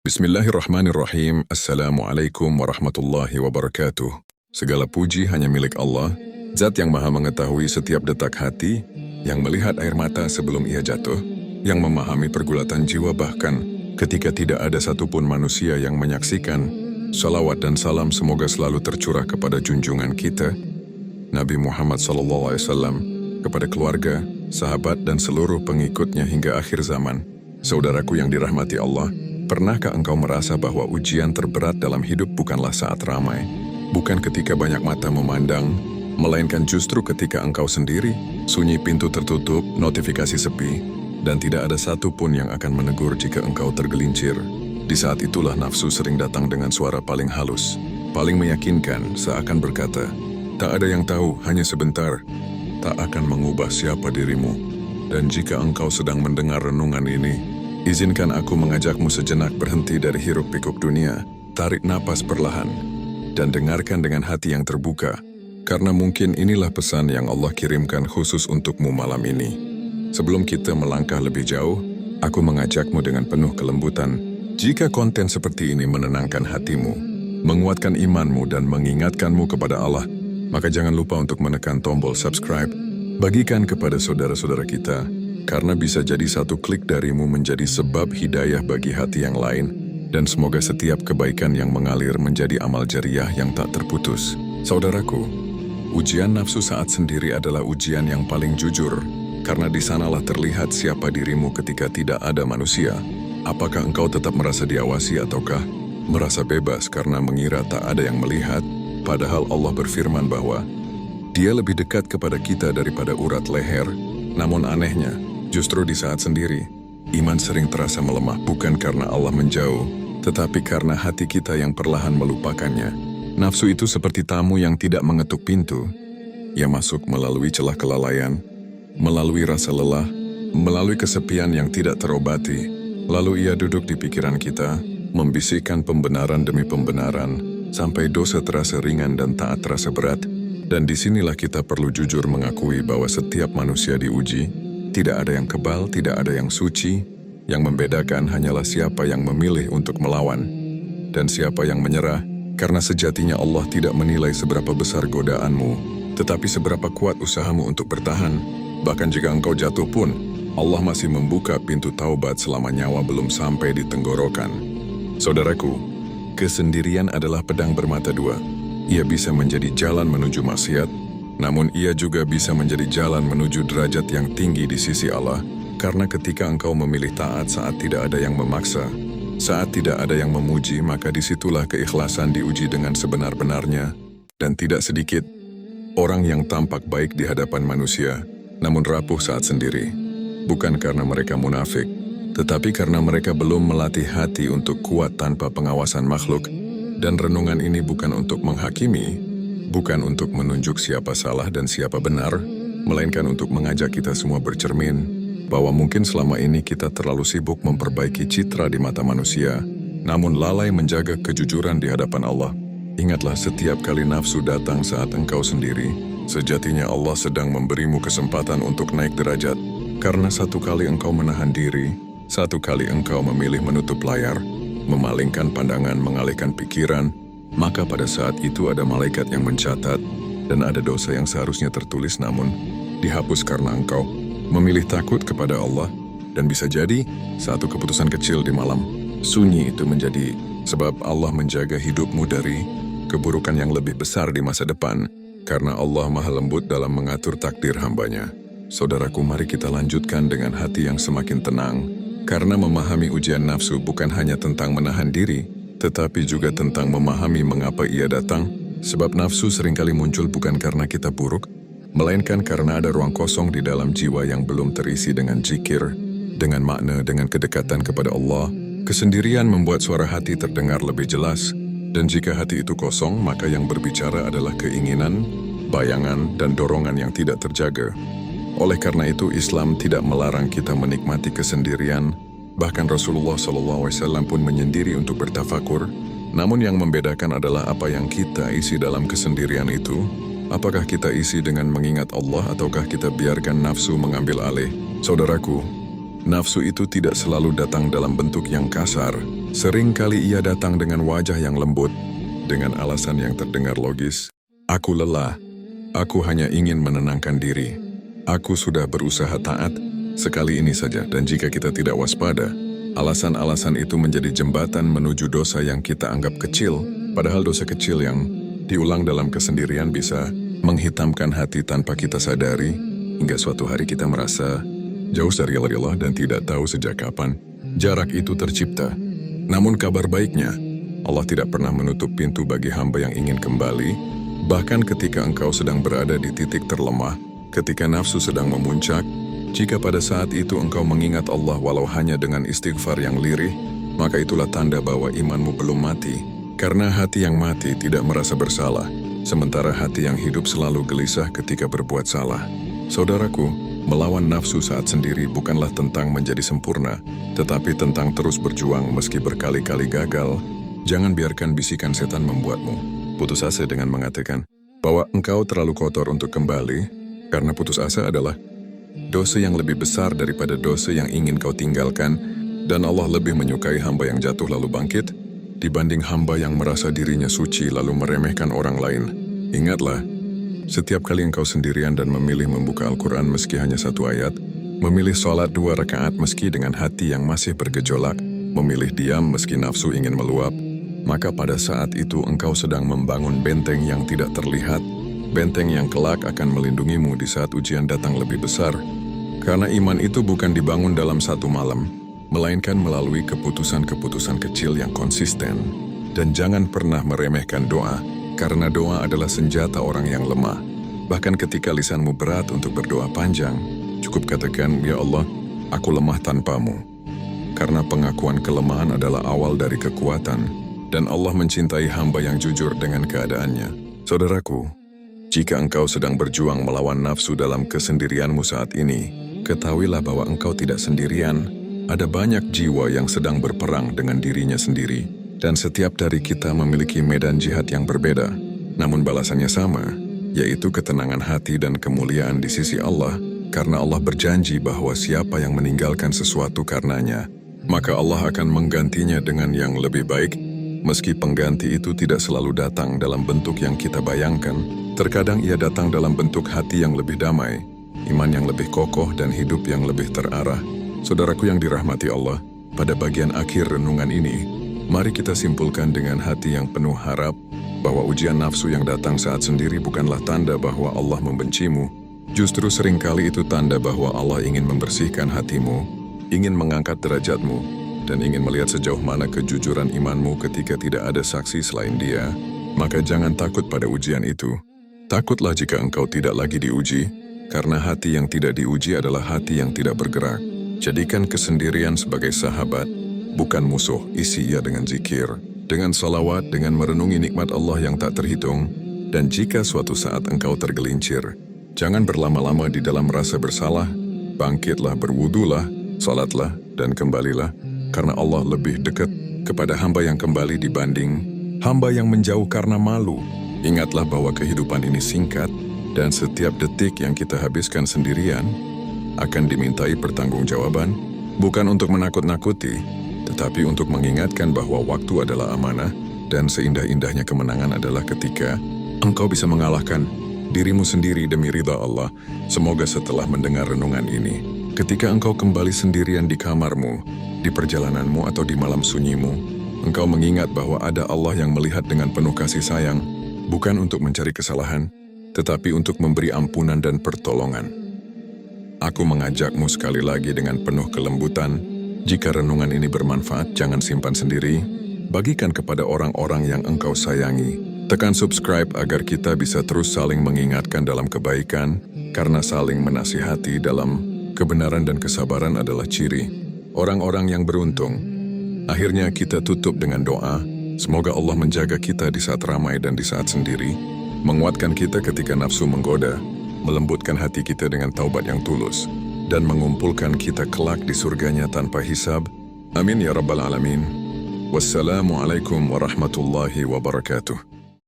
Bismillahirrahmanirrahim. Assalamualaikum warahmatullahi wabarakatuh. Segala puji hanya milik Allah, Zat yang maha mengetahui setiap detak hati, yang melihat air mata sebelum ia jatuh, yang memahami pergulatan jiwa bahkan ketika tidak ada satupun manusia yang menyaksikan. Salawat dan salam semoga selalu tercurah kepada junjungan kita, Nabi Muhammad SAW, kepada keluarga, sahabat dan seluruh pengikutnya hingga akhir zaman. Saudaraku yang dirahmati Allah, pernahkah engkau merasa bahwa ujian terberat dalam hidup bukanlah saat ramai, bukan ketika banyak mata memandang, melainkan justru ketika engkau sendiri, sunyi pintu tertutup, notifikasi sepi, dan tidak ada satupun yang akan menegur jika engkau tergelincir. Di saat itulah nafsu sering datang dengan suara paling halus, paling meyakinkan, seakan berkata, tak ada yang tahu, hanya sebentar, tak akan mengubah siapa dirimu. Dan jika engkau sedang mendengar renungan ini, izinkan aku mengajakmu sejenak berhenti dari hiruk-pikuk dunia, tarik napas perlahan, dan dengarkan dengan hati yang terbuka, karena mungkin inilah pesan yang Allah kirimkan khusus untukmu malam ini. Sebelum kita melangkah lebih jauh, aku mengajakmu dengan penuh kelembutan, jika konten seperti ini menenangkan hatimu, menguatkan imanmu dan mengingatkanmu kepada Allah, maka jangan lupa untuk menekan tombol subscribe, bagikan kepada saudara-saudara kita, karena bisa jadi satu klik darimu menjadi sebab hidayah bagi hati yang lain, dan semoga setiap kebaikan yang mengalir menjadi amal jariah yang tak terputus. Saudaraku, ujian nafsu saat sendiri adalah ujian yang paling jujur, karena di sanalah terlihat siapa dirimu ketika tidak ada manusia. Apakah engkau tetap merasa diawasi ataukah merasa bebas karena mengira tak ada yang melihat, padahal Allah berfirman bahwa Dia lebih dekat kepada kita daripada urat leher. Namun anehnya, justru di saat sendiri, iman sering terasa melemah bukan karena Allah menjauh, tetapi karena hati kita yang perlahan melupakannya. Nafsu itu seperti tamu yang tidak mengetuk pintu. Ia masuk melalui celah kelalaian, melalui rasa lelah, melalui kesepian yang tidak terobati. Lalu ia duduk di pikiran kita, membisikkan pembenaran demi pembenaran, sampai dosa terasa ringan dan taat terasa berat. Dan disinilah kita perlu jujur mengakui bahwa setiap manusia diuji. Tidak ada yang kebal, tidak ada yang suci. Yang membedakan hanyalah siapa yang memilih untuk melawan dan siapa yang menyerah, karena sejatinya Allah tidak menilai seberapa besar godaanmu, tetapi seberapa kuat usahamu untuk bertahan. Bahkan jika engkau jatuh pun, Allah masih membuka pintu taubat selama nyawa belum sampai di tenggorokan. Saudaraku, kesendirian adalah pedang bermata dua. Ia bisa menjadi jalan menuju maksiat, namun ia juga bisa menjadi jalan menuju derajat yang tinggi di sisi Allah, karena ketika engkau memilih taat saat tidak ada yang memaksa, saat tidak ada yang memuji, maka disitulah keikhlasan diuji dengan sebenar-benarnya. Dan tidak sedikit orang yang tampak baik di hadapan manusia, namun rapuh saat sendiri. Bukan karena mereka munafik, tetapi karena mereka belum melatih hati untuk kuat tanpa pengawasan makhluk. Dan renungan ini bukan untuk menghakimi, bukan untuk menunjuk siapa salah dan siapa benar, melainkan untuk mengajak kita semua bercermin bahwa mungkin selama ini kita terlalu sibuk memperbaiki citra di mata manusia, namun lalai menjaga kejujuran di hadapan Allah. Ingatlah, setiap kali nafsu datang saat engkau sendiri, sejatinya Allah sedang memberimu kesempatan untuk naik derajat. Karena satu kali engkau menahan diri, satu kali engkau memilih menutup layar, memalingkan pandangan, mengalihkan pikiran, maka pada saat itu ada malaikat yang mencatat, dan ada dosa yang seharusnya tertulis namun dihapus karena engkau memilih takut kepada Allah. Dan bisa jadi satu keputusan kecil di malam sunyi itu menjadi sebab Allah menjaga hidupmu dari keburukan yang lebih besar di masa depan, karena Allah maha lembut dalam mengatur takdir hambanya. Saudaraku, mari kita lanjutkan dengan hati yang semakin tenang, karena memahami ujian nafsu bukan hanya tentang menahan diri, tetapi juga tentang memahami mengapa ia datang. Sebab nafsu seringkali muncul bukan karena kita buruk, melainkan karena ada ruang kosong di dalam jiwa yang belum terisi dengan zikir, dengan makna, dengan kedekatan kepada Allah. Kesendirian membuat suara hati terdengar lebih jelas, dan jika hati itu kosong, maka yang berbicara adalah keinginan, bayangan, dan dorongan yang tidak terjaga. Oleh karena itu, Islam tidak melarang kita menikmati kesendirian. Bahkan Rasulullah SAW pun menyendiri untuk bertafakur. Namun yang membedakan adalah apa yang kita isi dalam kesendirian itu. Apakah kita isi dengan mengingat Allah ataukah kita biarkan nafsu mengambil alih? Saudaraku, Nafsu itu tidak selalu datang dalam bentuk yang kasar. Seringkali ia datang dengan wajah yang lembut, dengan alasan yang terdengar logis. Aku lelah, aku hanya ingin menenangkan diri. Aku sudah berusaha taat, sekali ini saja, dan jika kita tidak waspada, alasan-alasan itu menjadi jembatan menuju dosa yang kita anggap kecil, padahal dosa kecil yang diulang dalam kesendirian bisa menghitamkan hati tanpa kita sadari, hingga suatu hari kita merasa jauh dari Allah dan tidak tahu sejak kapan jarak itu tercipta. Namun kabar baiknya, Allah tidak pernah menutup pintu bagi hamba yang ingin kembali, bahkan ketika engkau sedang berada di titik terlemah, ketika nafsu sedang memuncak. Jika pada saat itu engkau mengingat Allah walau hanya dengan istighfar yang lirih, maka itulah tanda bahwa imanmu belum mati. Karena hati yang mati tidak merasa bersalah, sementara hati yang hidup selalu gelisah ketika berbuat salah. Saudaraku, melawan nafsu saat sendiri bukanlah tentang menjadi sempurna, tetapi tentang terus berjuang meski berkali-kali gagal. Jangan biarkan bisikan setan membuatmu putus asa dengan mengatakan bahwa engkau terlalu kotor untuk kembali, karena putus asa adalah dosa yang lebih besar daripada dosa yang ingin kau tinggalkan, dan Allah lebih menyukai hamba yang jatuh lalu bangkit, dibanding hamba yang merasa dirinya suci lalu meremehkan orang lain. Ingatlah, setiap kali engkau sendirian dan memilih membuka Al-Quran meski hanya 1 ayat, memilih sholat 2 rakaat meski dengan hati yang masih bergejolak, memilih diam meski nafsu ingin meluap, maka pada saat itu engkau sedang membangun benteng yang tidak terlihat, benteng yang kelak akan melindungimu di saat ujian datang lebih besar. Karena iman itu bukan dibangun dalam 1 malam, melainkan melalui keputusan-keputusan kecil yang konsisten. Dan jangan pernah meremehkan doa, karena doa adalah senjata orang yang lemah. Bahkan ketika lisanmu berat untuk berdoa panjang, cukup katakan, "Ya Allah, aku lemah tanpamu." Karena pengakuan kelemahan adalah awal dari kekuatan, dan Allah mencintai hamba yang jujur dengan keadaannya. Saudaraku, jika engkau sedang berjuang melawan nafsu dalam kesendirianmu saat ini, ketahuilah bahwa engkau tidak sendirian. Ada banyak jiwa yang sedang berperang dengan dirinya sendiri, dan setiap dari kita memiliki medan jihad yang berbeda. Namun balasannya sama, yaitu ketenangan hati dan kemuliaan di sisi Allah, karena Allah berjanji bahwa siapa yang meninggalkan sesuatu karenanya, maka Allah akan menggantinya dengan yang lebih baik. Meski pengganti itu tidak selalu datang dalam bentuk yang kita bayangkan, terkadang ia datang dalam bentuk hati yang lebih damai, iman yang lebih kokoh, dan hidup yang lebih terarah. Saudaraku yang dirahmati Allah, pada bagian akhir renungan ini, mari kita simpulkan dengan hati yang penuh harap bahwa ujian nafsu yang datang saat sendiri bukanlah tanda bahwa Allah membencimu. Justru seringkali itu tanda bahwa Allah ingin membersihkan hatimu, ingin mengangkat derajatmu, dan ingin melihat sejauh mana kejujuran imanmu ketika tidak ada saksi selain Dia. Maka jangan takut pada ujian itu. Takutlah jika engkau tidak lagi diuji, karena hati yang tidak diuji adalah hati yang tidak bergerak. Jadikan kesendirian sebagai sahabat, bukan musuh. Isi ia dengan zikir, dengan salawat, dengan merenungi nikmat Allah yang tak terhitung. Dan jika suatu saat engkau tergelincir, jangan berlama-lama di dalam rasa bersalah. Bangkitlah, berwudulah, salatlah, dan kembalilah. Karena Allah lebih dekat kepada hamba yang kembali dibanding hamba yang menjauh karena malu. Ingatlah bahwa kehidupan ini singkat, dan setiap detik yang kita habiskan sendirian akan dimintai pertanggungjawaban, bukan untuk menakut-nakuti, tetapi untuk mengingatkan bahwa waktu adalah amanah, dan seindah-indahnya kemenangan adalah ketika engkau bisa mengalahkan dirimu sendiri demi ridha Allah. Semoga setelah mendengar renungan ini, ketika engkau kembali sendirian di kamarmu, di perjalananmu, atau di malam sunyimu, engkau mengingat bahwa ada Allah yang melihat dengan penuh kasih sayang, bukan untuk mencari kesalahan, tetapi untuk memberi ampunan dan pertolongan. Aku mengajakmu sekali lagi dengan penuh kelembutan, jika renungan ini bermanfaat, jangan simpan sendiri, bagikan kepada orang-orang yang engkau sayangi. Tekan subscribe agar kita bisa terus saling mengingatkan dalam kebaikan, karena saling menasihati dalam kebenaran dan kesabaran adalah ciri orang-orang yang beruntung. Akhirnya kita tutup dengan doa, semoga Allah menjaga kita di saat ramai dan di saat sendiri, menguatkan kita ketika nafsu menggoda, melembutkan hati kita dengan taubat yang tulus, dan mengumpulkan kita kelak di surganya tanpa hisab. Amin ya Rabbal Alamin. Wassalamualaikum warahmatullahi wabarakatuh.